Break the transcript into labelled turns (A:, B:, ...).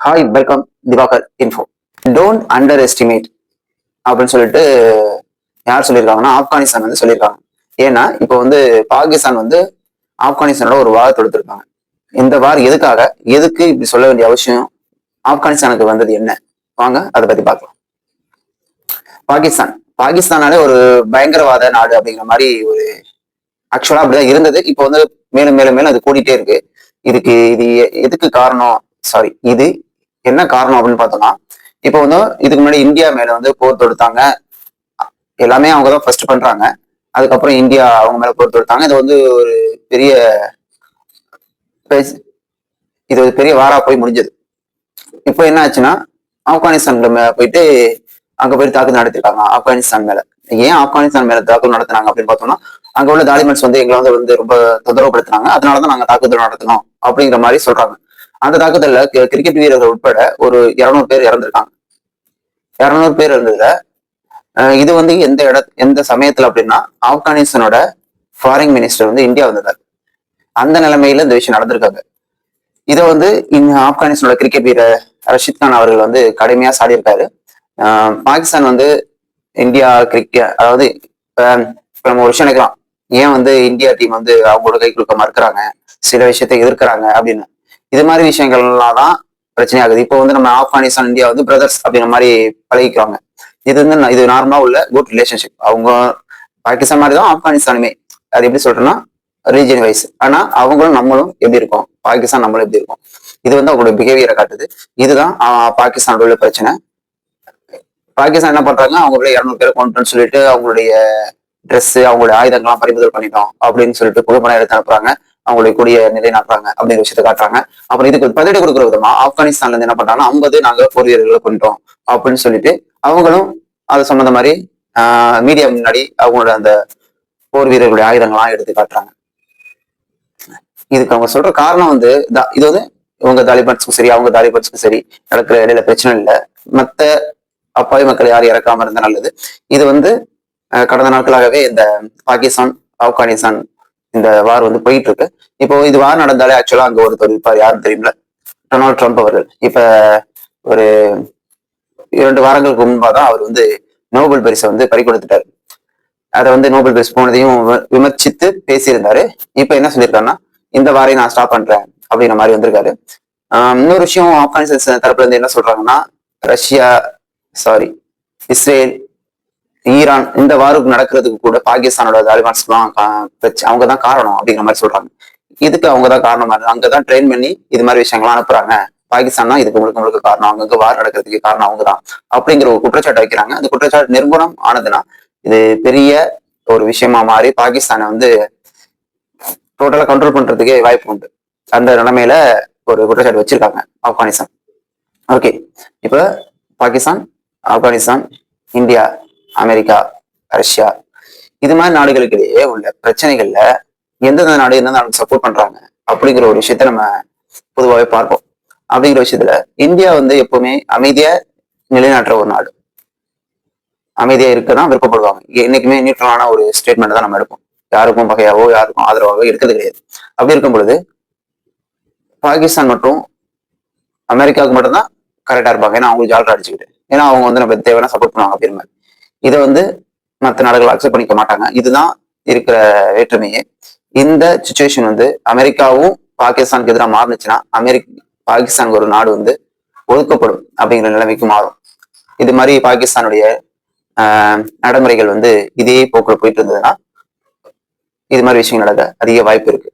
A: Hi welcome Diwakar info. Don't underestimate அப்படின்னு சொல்லிட்டு யார் சொல்லியிருக்காங்கன்னா ஆப்கானிஸ்தான் வந்து சொல்லியிருக்காங்க. ஏன்னா இப்போ வந்து பாகிஸ்தான் வந்து ஆப்கானிஸ்தானோட ஒரு வார் தொடுத்திருக்காங்க. இந்த வார் எதுக்கு இப்படி சொல்ல வேண்டிய அவசியம், ஆப்கானிஸ்தானுக்கு வந்தது என்ன, வாங்க அதை பத்தி பார்க்கலாம். பாகிஸ்தானாலே ஒரு பயங்கரவாத நாடு அப்படிங்கிற மாதிரி ஒரு ஆக்சுவலா அப்படிதான் இருந்தது. இப்போ வந்து மேலும் மேலும் மேலும் அது கூடிட்டே இருக்கு. இது எதுக்கு காரணம், இது என்ன காரணம் அப்படின்னு பார்த்தோம்னா, இப்போ வந்து இதுக்கு முன்னாடி இந்தியா மேல வந்து போர் தொடுத்தாங்க. எல்லாமே அவங்க தான் ஃபர்ஸ்ட் பண்றாங்க. அதுக்கப்புறம் இந்தியா அவங்க மேல போர் தொடுத்தாங்க. இது வந்து ஒரு பெரிய வாரா போய் முடிஞ்சது. இப்போ என்ன ஆச்சுன்னா, ஆப்கானிஸ்தான்ல போயிட்டு அங்க போயிட்டு தாக்குதல் நடத்திருக்காங்க ஆப்கானிஸ்தான் மேல. ஏன் ஆப்கானிஸ்தான் மேல தாக்குதல் நடத்தினாங்க அப்படின்னு பார்த்தோம்னா, அங்க உள்ள தாலிபன்ஸ் வந்து எங்களை வந்து ரொம்ப தொந்தரவுப்படுத்தினாங்க, அதனாலதான் நாங்க தாக்குதல் நடத்தணும் அப்படிங்கிற மாதிரி சொல்றாங்க. அந்த தாக்குதல்ல கிரிக்கெட் வீரர்கள் உட்பட ஒரு 200 பேர் இறந்திருக்காங்க. 200 பேர் இருந்ததுல இது வந்து எந்த சமயத்துல அப்படின்னா, ஆப்கானிஸ்தானோட ஃபாரின் மினிஸ்டர் வந்து இந்தியா வந்திருக்காரு. அந்த நிலைமையில இந்த விஷயம் நடந்திருக்காங்க. இதை வந்து ஆப்கானிஸ்தானோட கிரிக்கெட் வீரர் ரஷித் கான் அவர்கள் வந்து கடுமையா சாடி இருக்காரு. பாகிஸ்தான் வந்து இந்தியா அதாவது நம்ம ஒரு விஷயம் நினைக்கலாம், ஏன் வந்து இந்தியா டீம் வந்து அவங்களோட கை கொடுக்க மறுக்கிறாங்க, சில விஷயத்தை எதிர்க்கிறாங்க அப்படின்னு. இது மாதிரி விஷயங்கள்லாம் தான் பிரச்சனை ஆகுது. இப்போ வந்து நம்ம ஆப்கானிஸ்தான் இந்தியா வந்து பிரதர்ஸ் அப்படிங்கிற மாதிரி பழகிக்குவாங்க. இது நார்மலா உள்ள குட் ரிலேஷன்ஷிப். அவங்க பாகிஸ்தான் மாதிரி தான் ஆப்கானிஸ்தானுமே. அது எப்படி சொல்றேன்னா ரீஜன் வைஸ். ஆனா அவங்களும் நம்மளும் எப்படி இருக்கோம், பாகிஸ்தான் நம்மளும் எப்படி இருக்கோம், இது வந்து அவங்களோட பிஹேவியரை காட்டுது. இதுதான் பாகிஸ்தானோட உள்ள பிரச்சனை. பாகிஸ்தான் என்ன பண்றாங்க, அவங்களோட 200 பேரை கொண்டுன்னு சொல்லிட்டு அவங்களுடைய ட்ரெஸ், அவங்களுடைய ஆயுதங்கள்லாம் பறிமுதல் பண்ணிட்டோம் அப்படின்னு சொல்லிட்டு புகைப்படம் எடுத்து அனுப்புறாங்க. அவங்களுடைய கூடிய நிலைநாட்டுறாங்க அப்படிங்கிற விஷயத்த காட்டுறாங்க. அப்புறம் இதுக்கு பதிலடி கொடுக்குற விதமா ஆப்கானிஸ்தான்ல இருந்து என்ன பண்றாங்கன்னா, 50 நாங்க போர் வீரர்களை கொண்டோம் அப்படின்னு சொல்லிட்டு அவங்களும் அது சம்பந்த மாதிரி மீடியா முன்னாடி அவங்களோட அந்த போர் வீரர்களுடைய ஆயுதங்கள்லாம் எடுத்து காட்டுறாங்க. இதுக்கு அவங்க சொல்ற காரணம் வந்து இது வந்து இவங்க தாலிபன்ஸ்க்கும் சரி அவங்க தாலிபன்ஸ்க்கும் சரி நடக்கிற இடையில பிரச்சனை இல்லை, மத்த அப்பாவி மக்கள் யாரும் இறக்காம இருந்தா நல்லது. இது வந்து கடந்த நாட்களாகவே இந்த பாகிஸ்தான் ஆப்கானிஸ்தான் இந்த வார் வந்து போயிட்டு இருக்கு. இப்போ இது வார் நடந்தாலே ஆக்சுவலா அங்க ஒருத்தர் இருப்பார், யாரும் தெரியுமில்ல, டொனால்ட் ட்ரம்ப் அவர்கள். இப்ப ஒரு 2 வாரங்களுக்கு முன்பாதான் அவர் வந்து நோபல் பரிசை வந்து பறிகொடுத்துட்டாரு. அதை வந்து நோபல் பரிசு போனதையும் விமர்சித்து பேசியிருந்தாரு. இப்ப என்ன சொல்லியிருக்காருன்னா, இந்த வாரையும் நான் ஸ்டாப் பண்றேன் அப்படிங்கிற மாதிரி வந்திருக்காரு. இன்னொரு விஷயம், ஆப்கானிஸ்தான் தரப்புல இருந்து என்ன சொல்றாங்கன்னா, இஸ்ரேல், ஈரான் இந்த வாருக்கு நடக்கிறதுக்கு கூட பாகிஸ்தானோட தாலிபான்ஸ் தான் அவங்கதான் காரணம் அப்படிங்கிற மாதிரி சொல்றாங்க. இதுக்கு அவங்கதான் காரணமா இருக்கு. அங்கதான் ட்ரெயின் பண்ணி இது மாதிரி விஷயங்கள்லாம் அனுப்புறாங்க. பாகிஸ்தான் தான் இதுக்கு முழுக்க காரணம், அங்கங்க வார் நடக்கிறதுக்கு காரணம் அவங்கதான் அப்படிங்கிற ஒரு குற்றச்சாட்டு வைக்கிறாங்க. அந்த குற்றச்சாட்டு நிரூபணம் ஆனதுன்னா இது பெரிய ஒரு விஷயமா மாறி பாகிஸ்தானை வந்து டோட்டலா கண்ட்ரோல் பண்றதுக்கே வாய்ப்பு உண்டு. அந்த நிலைமையில ஒரு குற்றச்சாட்டு வச்சிருக்காங்க ஆப்கானிஸ்தான். ஓகே, இப்ப Pakistan, Afghanistan, India, America, Russia இது மாதிரி நாடுகளுக்கு இடையே உள்ள பிரச்சனைகள்ல எந்தெந்த நாடு எந்த நாடு சப்போர்ட் பண்றாங்க அப்படிங்கிற ஒரு விஷயத்த நம்ம பொதுவாகவே பார்ப்போம். அப்படிங்கிற விஷயத்துல இந்தியா வந்து எப்பவுமே அமைதியா நிலைநாட்டுற ஒரு நாடு, அமைதியா இருக்கதான் விருப்பப்படுவாங்க. என்னைக்குமே நியூட்ரலான ஒரு ஸ்டேட்மெண்ட் தான் நம்ம எடுப்போம். யாருக்கும் பகையாவோ யாருக்கும் ஆதரவாகவோ எடுக்கிறது கிடையாது. அப்படி இருக்கும் பொழுது பாகிஸ்தான் மற்றும் அமெரிக்காவுக்கு மட்டும்தான் கரெக்டா இருப்பாங்க. ஏன்னா அவங்களுக்கு ஜாலரா அடிச்சுக்கிட்டு, ஏன்னா அவங்க வந்து நம்ம தேவையான சப்போர்ட் பண்ணுவாங்க அப்படின்னு மாதிரி. இதை வந்து மற்ற நாடுகள் அக்செப்ட் பண்ணிக்க மாட்டாங்க. இதுதான் இருக்கிற வேற்றுமையே. இந்த சுச்சுவேஷன் வந்து அமெரிக்காவும் பாகிஸ்தானுக்கு எதிராக மாறுனுச்சுன்னா பாகிஸ்தானுக்கு ஒரு நாடு வந்து ஒதுக்கப்படும் அப்படிங்கிற நிலைமைக்கு மாறும். இது மாதிரி பாகிஸ்தானுடைய நடைமுறைகள் வந்து இதே போக்குல போயிட்டு இருந்ததுன்னா இது மாதிரி விஷயங்கள் நடக்க அதிக வாய்ப்பு இருக்கு.